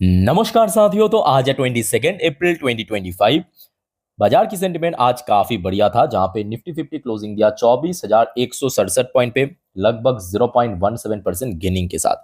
नमस्कार साथियों। तो आज है 22 अप्रैल 2025। बाजार की सेंटिमेंट आज काफी बढ़िया था, जहां पे निफ्टी 50 क्लोजिंग दिया 24,167 पॉइंट पे, लगभग 0.17% गेनिंग के साथ।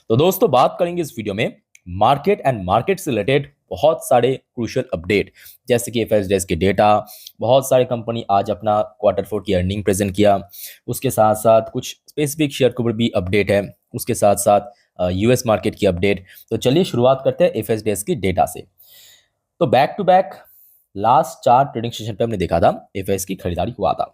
तो दोस्तों, बात करेंगे इस वीडियो में मार्केट एंड मार्केट से रिलेटेड बहुत सारे क्रूशियल अपडेट, जैसे कि एफएसडीएस के डेटा। बहुत सारे कंपनी आज अपना Q4 की अर्निंग प्रेजेंट किया। उसके साथ साथ कुछ स्पेसिफिक शेयर के ऊपर भी अपडेट है। उसके साथ साथ यूएस मार्केट की अपडेट। तो चलिए शुरुआत करते हैं एफएसडीएस की डेटा से। तो back to back last 4 trading session पे हमने देखा था एफएस की खरीदारी हुआ था।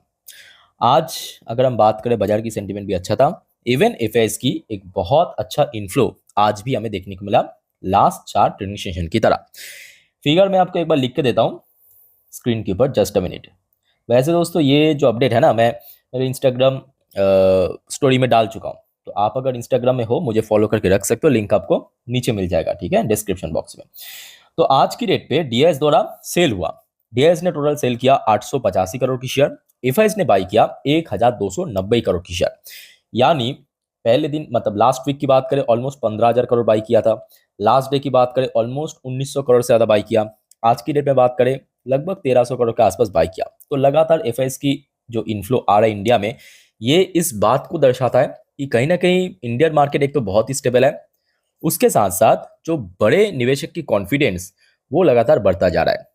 आज अगर हम बात करें, बाजार की सेंटीमेंट भी अच्छा था। इवन एफएस की एक बहुत अच्छा इनफ्लो आज भी हमें देखने को मिला, लास्ट 4 ट्रेडिंग सेशन की तरह। फिगर मैं आपको एक बार लिख के देता हूं स्क्रीन के ऊपर, जस्ट अ मिनट। वैसे दोस्तों, ये जो अपडेट है ना, मैं मेरे इंस्टाग्राम स्टोरी में डाल चुका हूँ। तो आप अगर इंस्टाग्राम में हो, मुझे फॉलो करके रख सकते हो, लिंक आपको नीचे मिल जाएगा, ठीक है, डिस्क्रिप्शन बॉक्स में। तो आज की डेट पे डीएस द्वारा सेल हुआ। डीएस ने टोटल सेल किया 885 करोड़ की शेयर। एफआईएस ने बाई किया 1290 करोड़ की शेयर। यानी पहले दिन, मतलब लास्ट वीक की बात करें, ऑलमोस्ट 15,000 करोड़ बाई किया था। लास्ट डे की बात करें, ऑलमोस्ट 1900 करोड़ से ज्यादा बाई किया। आज की डेट में बात करें, लगभग 1300 करोड़ के आसपास बाई किया। तो लगातार एफआईएस की जो इनफ्लो आ रहा है इंडिया में, ये इस बात को दर्शाता है कि कहीं ना कहीं इंडियन मार्केट एक तो बहुत ही स्टेबल है, उसके साथ साथ जो बड़े निवेशक की कॉन्फिडेंस वो लगातार बढ़ता जा रहा है।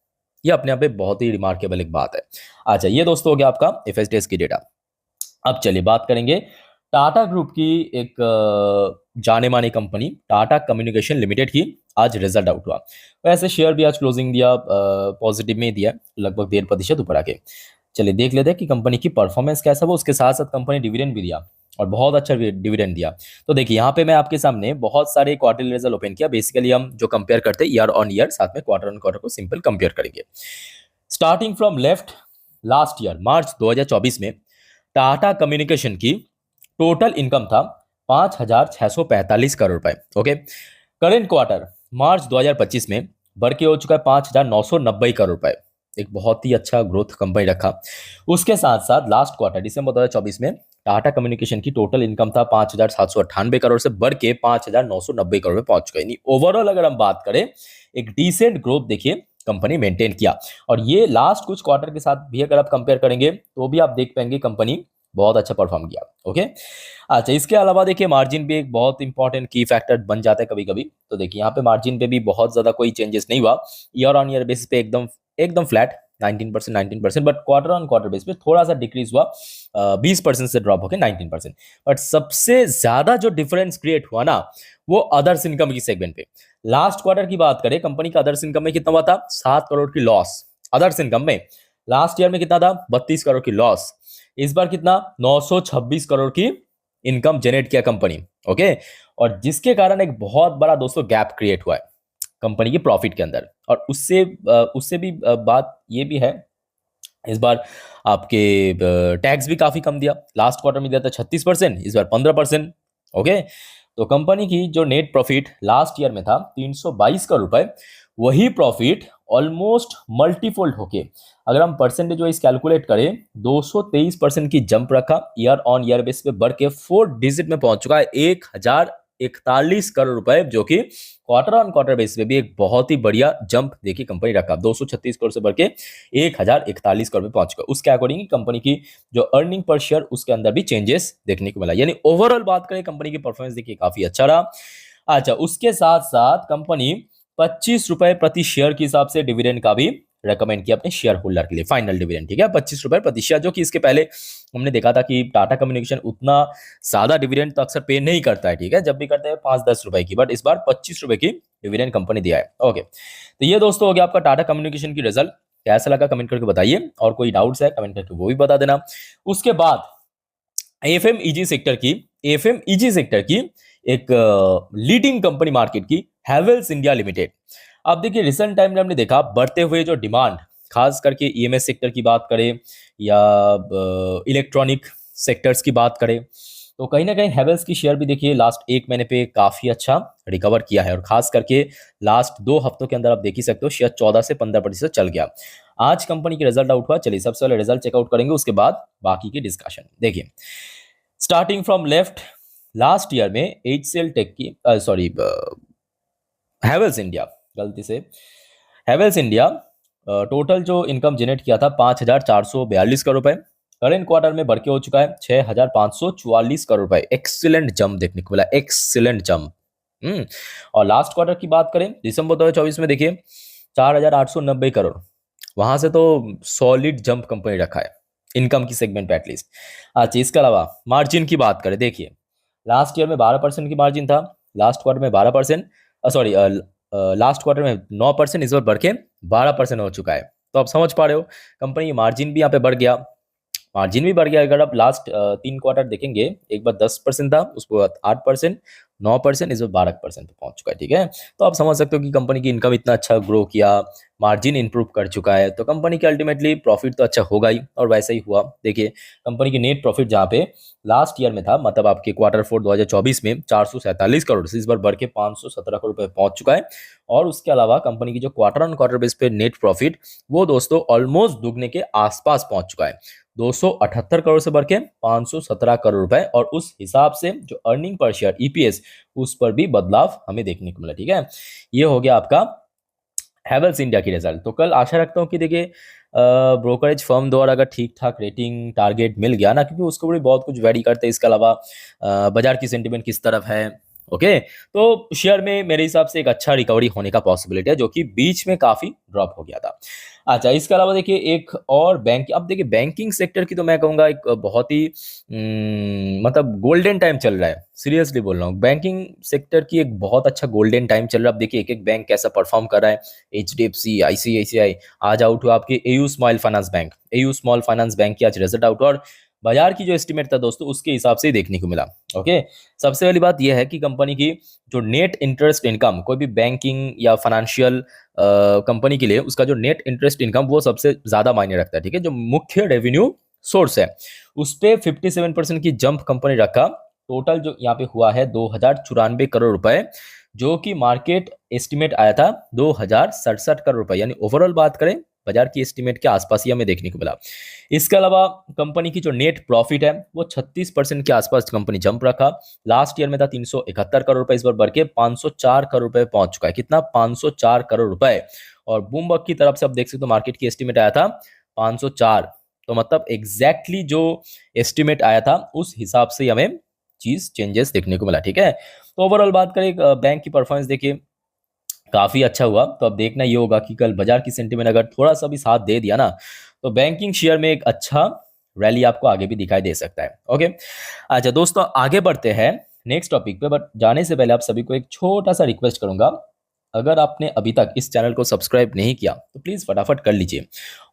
ये अपने आप में बहुत ही रिमार्केबल एक बात है। अच्छा, ये दोस्तों हो गया आपका एफएसडीएस की डेटा। अब चलिए बात करेंगे टाटा ग्रुप की एक जाने मानी कंपनी टाटा कम्युनिकेशन लिमिटेड की। आज रिजल्ट आउट हुआ। वैसे शेयर भी आज क्लोजिंग दिया पॉजिटिव में दिया, लगभग 1.5% ऊपर आके। चलिए देख लेते हैं कि कंपनी की परफॉर्मेंस कैसा हुआ। उसके साथ साथ कंपनी डिविडेंड भी दिया, और बहुत अच्छा डिविडेंड दिया। तो देखिए, यहाँ पे मैं आपके सामने बहुत सारे क्वार्टरली रिजल्ट ओपन किया। बेसिकली हम जो कंपेयर करते हैं ईयर ऑन ईयर, साथ में क्वार्टर ऑन क्वार्टर को सिंपल कंपेयर करेंगे। Starting from left, last year March 2024 में टाटा कम्युनिकेशन की टोटल इनकम था 5,645 करोड़ रुपए। ओके, करेंट क्वार्टर मार्च 2025 में बढ़ के हो चुका है 5,990 करोड़ रुपए। एक बहुत ही अच्छा ग्रोथ कंपनी रखा। उसके साथ साथ लास्ट क्वार्टर दिसंबर 2024 में टाटा कम्युनिकेशन की टोटल इनकम था 5,798 करोड़ से बढ़ के 5,990 करोड़ में पहुंच चुका है। ओवरऑल अगर हम बात करें, एक डिसेंट ग्रोथ देखिए कंपनी मेंटेन किया। और ये लास्ट कुछ क्वार्टर के साथ भी अगर आप कंपेयर करेंगे, तो भी आप देख पाएंगे कंपनी बहुत अच्छा परफॉर्म किया। ओके, अच्छा, इसके अलावा देखिए मार्जिन भी एक बहुत इंपॉर्टेंट की फैक्टर बन जाता है कभी कभी। तो देखिए यहाँ पे मार्जिन पे भी बहुत ज्यादा कोई चेंजेस नहीं हुआ। ईयर ऑन ईयर बेसिस पे एकदम एकदम flat 19%, but quarter on quarter base पे थोड़ा सा डिक्रीज हुआ, 20% से ड्रॉप होकर 19%। बट सबसे ज्यादा जो डिफरेंस क्रिएट हुआ ना, वो अदर्स इनकम की सेगमेंट पे। लास्ट क्वार्टर की बात करें, कंपनी का अदर्स इनकम में कितना हुआ था? 7 करोड़ की लॉस अदर्स इनकम में। लास्ट ईयर में कितना था? 32 करोड़ की लॉस। इस बार कितना? 926 करोड़ की इनकम जनरेट किया कंपनी। ओके, और जिसके कारण एक बहुत बड़ा दोस्तों गैप क्रिएट हुआ है कंपनी की प्रॉफिट के अंदर। और उससे उससे भी बात ये भी है, इस बार आपके टैक्स भी काफी कम दिया। लास्ट क्वार्टर में दिया था 36%, इस बार 15%। ओके, तो कंपनी की जो नेट प्रॉफिट लास्ट ईयर में था 322 करोड़ रुपए, वही प्रॉफिट ऑलमोस्ट मल्टीफोल्ड होके, अगर हम परसेंटेज वाइज कैलकुलेट करें, 223% की जंप रखा। ईयर ऑन ईयर बेस पे बढ़ के 4 डिजिट में पहुंच चुका है, 1,041 करोड़ रुपए, जो कि क्वार्टर ऑन क्वार्टर बेस पे भी एक बहुत ही बढ़िया जंप देखिए कंपनी रखा। 236 करोड़ से बढ़ के 1,041 करोड़ में पहुंच चुका। उसके अकॉर्डिंग कंपनी की जो अर्निंग पर शेयर, उसके अंदर भी चेंजेस देखने को मिला। यानी ओवरऑल बात करें, कंपनी की परफॉर्मेंस देखिए काफी अच्छा रहा। अच्छा, उसके साथ साथ कंपनी 25 रुपए प्रति शेयर के हिसाब से डिविडेंड का भी रेकमेंड किया अपने शेयर होल्डर के लिए, फाइनल डिविडेंड, ठीक है, 25 रुपए प्रति शेयर। जो कि इसके पहले हमने देखा था कि टाटा कम्युनिकेशन उतना ज्यादा डिविडेंड तो अक्सर पे नहीं करता है, ठीक है, जब भी करते हैं 5-10 रुपए की, बट इस बार 25 रुपए की डिविडेंड कंपनी दिया है। ओके, तो ये दोस्तों हो गया आपका टाटा कम्युनिकेशन की रिजल्ट। कैसा लगा कमेंट करके बताइए, और कोई डाउट्स है कमेंट करके वो भी बता देना। उसके बाद एफएमईजी सेक्टर की एक लीडिंग कंपनी मार्केट की हैवेल्स इंडिया लिमिटेड। अब देखिए, रिसेंट टाइम में हमने देखा बढ़ते हुए जो डिमांड, खास करके ईएमएस सेक्टर की बात करें या इलेक्ट्रॉनिक सेक्टर्स की बात करें, तो कहीं ना कहीं हैवेल्स की शेयर भी देखिए लास्ट 1 महीने पे काफी अच्छा रिकवर किया है। और खास करके लास्ट 2 हफ्तों के अंदर आप देख ही सकते हो, शेयर 14 से 15% चल गया। आज कंपनी की रिजल्ट आउट हुआ। चलिए सबसे पहले रिजल्ट चेकआउट करेंगे, उसके बाद बाकी की डिस्कशन। देखिए, starting from left, last year में एचसीएल टेक की हैवेल्स इंडिया, गलती से हैवेल्स इंडिया टोटल जो इनकम जनरेट किया था 5,442 करोड़ रुपए, करेंट क्वार्टर में बढ़ के हो चुका है 6,544 करोड़ रुपए। एक्सीलेंट जंप देखने को मिला, एक्सीलेंट जंप। और लास्ट क्वार्टर की बात करें दिसंबर 2024 में, देखिए 4,890 करोड़, वहां से तो सॉलिड जंप कंपनी रखा है इनकम की सेगमेंट पे एटलीस्ट। अच्छा, इसके अलावा मार्जिन की बात करें, देखिए लास्ट ईयर में 12% की मार्जिन था, लास्ट क्वार्टर में 12%, सॉरी लास्ट क्वार्टर में 9%, इस बार बढ़ के 12% हो चुका है। तो आप समझ पा रहे हो कंपनी की मार्जिन भी यहाँ पे बढ़ गया, मार्जिन भी बढ़ गया। अगर आप लास्ट 3 क्वार्टर देखेंगे, एक बार 10% था, उसके बाद 8%, 9%, इस बार 12% पे पहुंच चुका है। ठीक है, तो आप समझ सकते हो कि कंपनी की इनकम इतना अच्छा ग्रो किया, मार्जिन इंप्रूव कर चुका है, तो कंपनी के अल्टीमेटली प्रॉफिट तो अच्छा होगा ही, और वैसा ही हुआ। देखिए कंपनी की नेट प्रॉफिट जहाँ पे लास्ट ईयर में था, मतलब आपके Q4 2024 में 447 करोड़ से इस बार बढ़ के 517 करोड़ रुपए पहुंच चुका है। और उसके अलावा कंपनी की जो क्वार्टर ऑन क्वार्टर बेस पे नेट प्रॉफिट, वो दोस्तों ऑलमोस्ट दुगने के आसपास पहुंच चुका है, 278 करोड़ से बढ़ के 517 करोड़ रुपए। और उस हिसाब से जो अर्निंग पर शेयर ईपीएस, उस पर भी बदलाव हमें देखने को मिला। ठीक है, ये हो गया आपका हैवेल्स इंडिया की रिजल्ट। तो कल आशा रखता हूँ कि देखिए ब्रोकरेज फर्म द्वारा अगर ठीक ठाक रेटिंग टारगेट मिल गया ना, क्योंकि उसको भी बहुत कुछ वेरी करते हैं। इसके अलावा बाजार की सेंटिमेंट किस तरफ है, ओके, तो शेयर में मेरे हिसाब से एक अच्छा रिकवरी होने का पॉसिबिलिटी है, जो कि बीच में काफी ड्रॉप हो गया था। अच्छा, इसके अलावा देखिए एक और बैंक, अब देखिए बैंकिंग सेक्टर की तो मैं कहूँगा एक बहुत ही मतलब गोल्डन टाइम चल रहा है, सीरियसली बोल रहा हूँ। बैंकिंग सेक्टर की एक बहुत अच्छा गोल्डन टाइम चल रहा है। अब देखिए एक एक बैंक कैसा परफॉर्म कर रहा है, एचडीएफसी, आईसीआईसीआई, आज आउट हुआ आपके AU small finance bank, AU small finance bank की आज रिजल्ट आउट हुआ, और बाजार की जो एस्टिमेट था दोस्तों उसके हिसाब से ही देखने को मिला। ओके, सबसे पहली बात यह है कि कंपनी की जो नेट इंटरेस्ट इनकम, कोई भी बैंकिंग या फाइनेंशियल कंपनी के लिए उसका जो नेट इंटरेस्ट इनकम वो सबसे ज्यादा मायने रखता है। ठीक है, जो मुख्य रेवेन्यू सोर्स है उस पे 57% की जंप कंपनी रखा। टोटल जो यहाँ पे हुआ है 2,094 करोड़ रुपए, जो कि मार्केट एस्टिमेट आया था 2,067 करोड़ रुपए, यानी ओवरऑल बात करें बाजार की एस्टिमेट के आसपास ही हमें देखने को मिला। इसके अलावा कंपनी की जो नेट प्रॉफिट है वो 36% के आसपास कंपनी जंप रखा। लास्ट ईयर में था 371 करोड़ रुपए, इस बार बढ़ के 504 करोड़ रुपए पहुंच चुका है। कितना? 504 करोड़ रुपए। और बूमबर्ग की तरफ से आप देख सकते हो मार्केट की एस्टिमेट आया था 504, तो मतलब एग्जैक्टली जो एस्टिमेट आया था उस हिसाब से हमें चीज चेंजेस देखने को मिला। ठीक है, तो ओवरऑल बात करें बैंक की परफॉर्मेंस देखिए काफी अच्छा हुआ। तो अब देखना ये होगा कि कल बाजार की सेंटीमेंट अगर थोड़ा सा भी साथ दे दिया ना, तो बैंकिंग शेयर में एक अच्छा रैली आपको आगे भी दिखाई दे सकता है। ओके, अच्छा दोस्तों आगे बढ़ते हैं नेक्स्ट टॉपिक पे, बट जाने से पहले आप सभी को एक छोटा सा रिक्वेस्ट करूंगा, अगर आपने अभी तक इस चैनल को सब्सक्राइब नहीं किया तो प्लीज फटाफट कर लीजिए।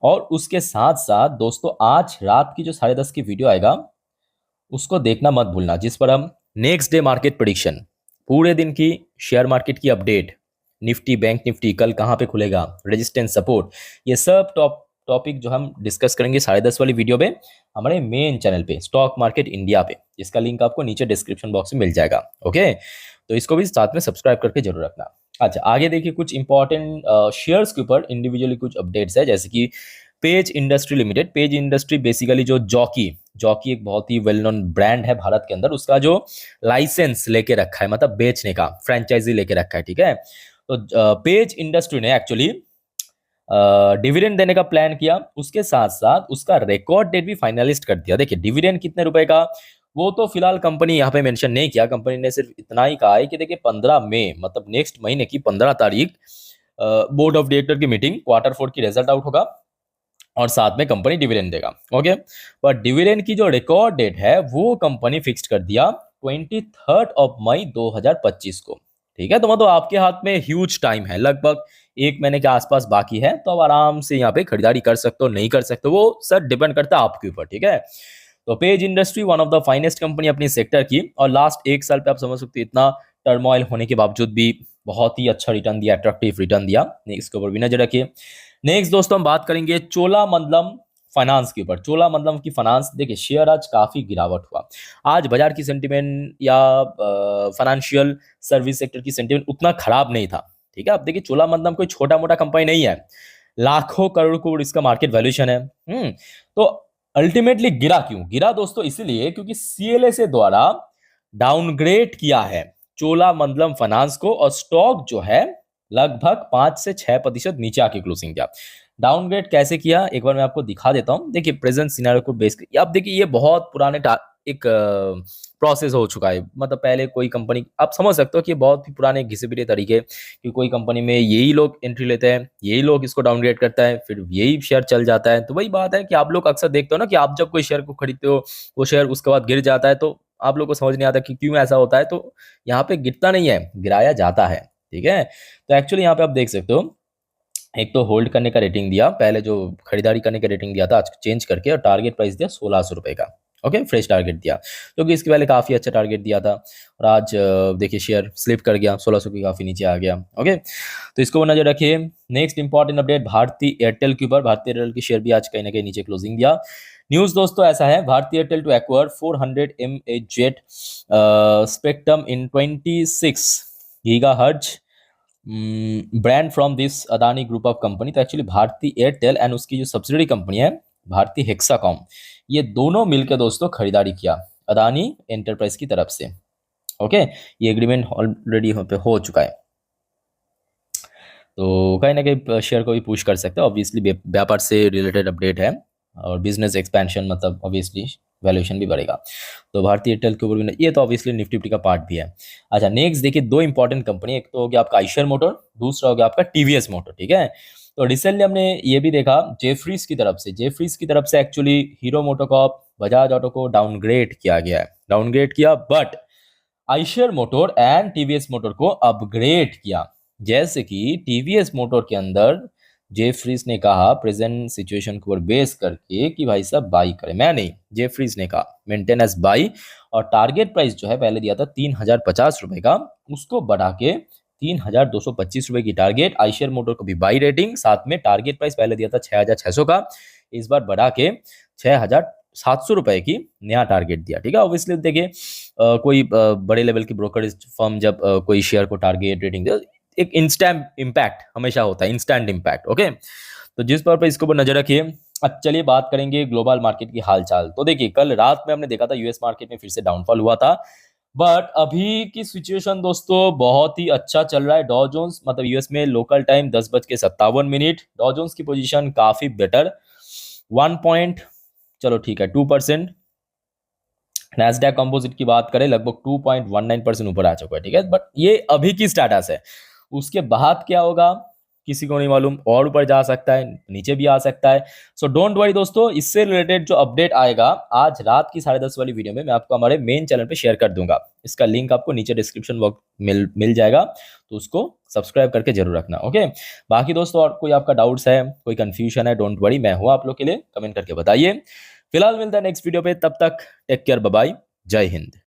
और उसके साथ साथ दोस्तों आज रात की जो 10:30 की वीडियो आएगा उसको देखना मत भूलना, जिस पर हम नेक्स्ट डे मार्केट प्रिडिक्शन, पूरे दिन की शेयर मार्केट की अपडेट, निफ्टी बैंक निफ्टी कल कहाँ पे खुलेगा, रेजिस्टेंस सपोर्ट, ये सब टॉपिक जो हम डिस्कस करेंगे 10:30 वाली वीडियो में हमारे मेन चैनल पे स्टॉक मार्केट इंडिया पे, जिसका लिंक आपको नीचे डिस्क्रिप्शन बॉक्स में मिल जाएगा। ओके, तो इसको भी साथ में सब्सक्राइब करके जरूर रखना। अच्छा, आगे देखिए कुछ इंपॉर्टेंट शेयर्स के ऊपर इंडिविजुअली कुछ अपडेट्स है, जैसे कि page industry limited. Page industry basically जो जॉकी जॉकी एक बहुत ही वेल नोन ब्रांड है भारत के अंदर, उसका जो लाइसेंस लेके रखा है, मतलब बेचने का फ्रेंचाइजी लेके रखा है। ठीक है, तो पेज इंडस्ट्री ने एक्चुअली डिविडेंड देने का प्लान किया, उसके साथ साथ उसका रिकॉर्ड डेट भी फाइनलिस्ट कर दिया। देखिए डिविडेंड कितने रुपए का वो तो फिलहाल कंपनी यहाँ पे मेंशन नहीं किया, कंपनी ने सिर्फ इतना ही कहा है कि देखिए 15 मई मतलब नेक्स्ट महीने की 15 तारीख बोर्ड ऑफ डायरेक्टर की मीटिंग Q4 की रिजल्ट आउट होगा और साथ में कंपनी डिविडेंड देगा। ओके, पर डिविडेंड की जो रिकॉर्ड डेट है वो कंपनी फिक्स कर दिया 23 मई 2025 को। ठीक है, तो मतलब आपके हाथ में ह्यूज टाइम है, लगभग 1 महीने के आसपास बाकी है, तो आप आराम से यहाँ पे खरीदारी कर सकते हो, नहीं कर सकते हो वो सर डिपेंड करता है आपके ऊपर। ठीक है, तो page industry one of the finest company अपनी सेक्टर की, और लास्ट 1 साल पे आप समझ सकते हो इतना टर्मोइल होने के बावजूद भी बहुत ही अच्छा रिटर्न दिया, अट्रैक्टिव रिटर्न दिया। इसके ऊपर भी नजर रखिए। नेक्स्ट दोस्तों हम बात करेंगे चोलामंडलम फाइनेंस के ऊपर। चोलामंडलम की फाइनेंस देखिए शेयर आज काफी गिरावट हुआ। आज बाजार की सेंटीमेंट या फाइनेंशियल सर्विस सेक्टर की सेंटीमेंट उतना खराब नहीं था। ठीक है, अब देखिए चोलामंडलम कोई छोटा मोटा कंपनी नहीं है, लाखों करोड़ इसका मार्केट वैल्यूएशन है। तो अल्टीमेटली गिरा क्यों? गिरा दोस्तों इसीलिए क्योंकि सीएलएसए द्वारा डाउनग्रेड किया है चोलामंडलम फाइनेंस को, और स्टॉक जो है लगभग 5 से 6% नीचे आके क्लोजिंग दिया। डाउनग्रेड कैसे किया एक बार मैं आपको दिखा देता हूं। देखिए प्रेजेंट सिनेरियो को बेस अब देखिए ये बहुत पुराने एक प्रोसेस हो चुका है। मतलब पहले कोई कंपनी, आप समझ सकते हो कि बहुत ही पुराने घिसे पिटे तरीके कि कोई कंपनी में यही लोग एंट्री लेते हैं, यही लोग इसको डाउनग्रेड करता है, फिर यही शेयर चल जाता है। तो वही बात है कि आप लोग अक्सर देखते हो ना कि आप जब कोई शेयर को खरीदते हो, वो शेयर उसके बाद गिर जाता है, तो आप लोग को समझ नहीं आता कि क्यों ऐसा होता है। तो यहाँ पे गिरता नहीं है, गिराया जाता है। ठीक है, तो एक्चुअली यहाँ पे आप देख सकते हो, एक तो होल्ड करने का रेटिंग दिया, पहले जो खरीदारी करने का रेटिंग दिया था आज चेंज करके, और टारगेट प्राइस दिया 1600 रुपए का। ओके, फ्रेश टारगेट दिया, क्योंकि इसके पहले काफ़ी अच्छा टारगेट दिया था। और आज देखिए शेयर स्लिप कर गया, 1600 की काफ़ी नीचे आ गया। ओके, तो इसको नजर रखिए। Next important update Bharti Airtel के ऊपर। भारती एयरटेल की शेयर भी आज कहीं ना कहीं नीचे क्लोजिंग दिया। न्यूज़ दोस्तों ऐसा है, Bharti Airtel to acquire 400 mHz spectrum in 26 gigahertz band from this Adani group of company. तो एक्चुअली भारती एयरटेल एंड उसकी जो सब्सिडरी कंपनी है भारती हेक्साकॉम, ये दोनों मिलकर दोस्तों खरीदारी किया अदानी एंटरप्राइज की तरफ से। ओके, ये एग्रीमेंट ऑलरेडी हो चुका है। तो कहीं ना कहीं शेयर को भी पुश कर सकते हैं। ऑब्वियसली व्यापार से रिलेटेड अपडेट है, और बिजनेस एक्सपेंशन मतलब ऑब्वियसली वैल्यूएशन भी बढ़ेगा। तो भारतीय एयरटेल के ऊपर ये तो ऑब्वियसली निफ्टी फिफ्टी का पार्ट भी है। अच्छा, नेक्स्ट देखिए, दो इंपॉर्टेंट कंपनी, एक तो हो गया आपका आइशर मोटर, दूसरा हो गया आपका टीवीएस मोटर। ठीक है, तो रिसेंटली हमने ये भी देखा जेफरीज की तरफ से, actually hero MotoCorp, Bajaj auto को डाउनग्रेड किया गया है, डाउनग्रेड किया, but Eicher motor and TVS motor को अपग्रेड किया। जैसे कि टीवीएस मोटर के अंदर जेफरीज ने कहा प्रेजेंट सिचुएशन को बेस करके कि भाई साहब बाई करें, मैं नहीं, जेफरीज ने कहा मेंटेन एज बाई, और टारगेट प्राइस जो है पहले दिया था 3050 रुपए का, उसको बढ़ा के 3225 रुपए की टारगेट। आइशर मोटर को भी बाई रेटिंग, साथ में टारगेट प्राइस पहले दिया था 6600 का, इस बार बढ़ा के 6700 रुपए की नया टारगेट दिया। ठीक है, ऑब्वियसली देखिए कोई बड़े लेवल की ब्रोकरेज फर्म जब कोई शेयर को टारगेट रेटिंग दे, एक इंस्टेंट इम्पैक्ट हमेशा होता है, इंस्टेंट इम्पैक्ट। ओके, तो जिस पर इसके ऊपर नजर रखिए। अब चलिए बात करेंगे ग्लोबल मार्केट की हालचाल। तो देखिए कल रात में हमने देखा था यूएस मार्केट में फिर से डाउनफॉल हुआ था, बट अभी की सिचुएशन दोस्तों बहुत ही अच्छा चल रहा है। डॉ जोन्स मतलब यूएस में लोकल टाइम 10:57, डॉ जोन्स की पोजीशन काफी बेटर, 1 पॉइंट, चलो ठीक है 2%। नैस्डैक कंपोजिट की बात करें लगभग 2.19% ऊपर आ चुका है। ठीक है, बट ये अभी की स्टेटस है, उसके बाद क्या होगा किसी को नहीं मालूम, और ऊपर जा सकता है, नीचे भी आ सकता है। सो डोंट वरी दोस्तों, इससे रिलेटेड जो अपडेट आएगा आज रात की 10:30 वाली वीडियो में मैं आपको हमारे मेन चैनल पे शेयर कर दूंगा। इसका लिंक आपको नीचे डिस्क्रिप्शन बॉक्स मिल जाएगा, तो उसको सब्सक्राइब करके जरूर रखना। ओके, बाकी दोस्तों और कोई आपका डाउट्स है, कोई कंफ्यूजन है, डोंट वरी, मैं हूं आप लोग के लिए, कमेंट करके बताइए। फिलहाल मिलता है नेक्स्ट वीडियो पे, तब तक टेक केयर, बाय बाय, जय हिंद।